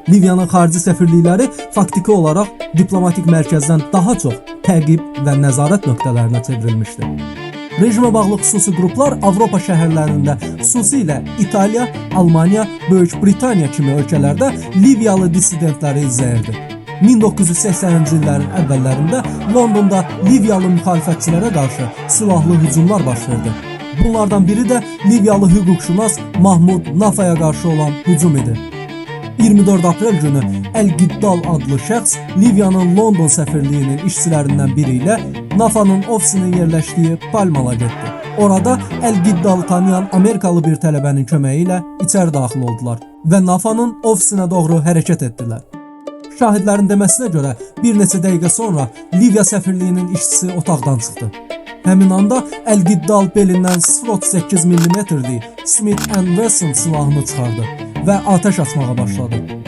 Liviyanın xarici səfirlikləri faktiki olaraq diplomatik mərkəzdən daha çox təqib və nəzarət nöqtələrinə çevrilmişdi. Rejimə bağlı xüsusi qruplar Avropa şəhərlərində, xüsusilə İtaliya, Almaniya, Böyük Britaniya kimi ölkələrdə Liviyalı dissidentləri izləyirdi. 1980-ci illərin əvvəllərində Londonda Liviyalı müxalifətçilərə qarşı silahlı hücumlar baş verdi. Bunlardan biri də Liviyalı hüquqşünas Mahmud Nafaya qarşı olan hücum idi. 24 aprel günü Əl-Giddal adlı şəxs Liviyanın London səfirliyinin işçilərindən biri ilə Nafa'nın ofisinin yerləşdiyi Palmala getdi. Orada Əl-Giddalı tanıyan Amerikalı bir tələbənin köməyi ilə içəri daxil oldular və Nafa'nın ofisinə doğru hərəkət etdilər. Şahidlərin deməsinə görə bir neçə dəqiqə sonra Liviya səfirliyinin işçisi otaqdan çıxdı. Həmin anda Əl-Giddal belindən 0.38 mm-lik Smith & Wesson silahını çıxardı və atəş açmağa başladı.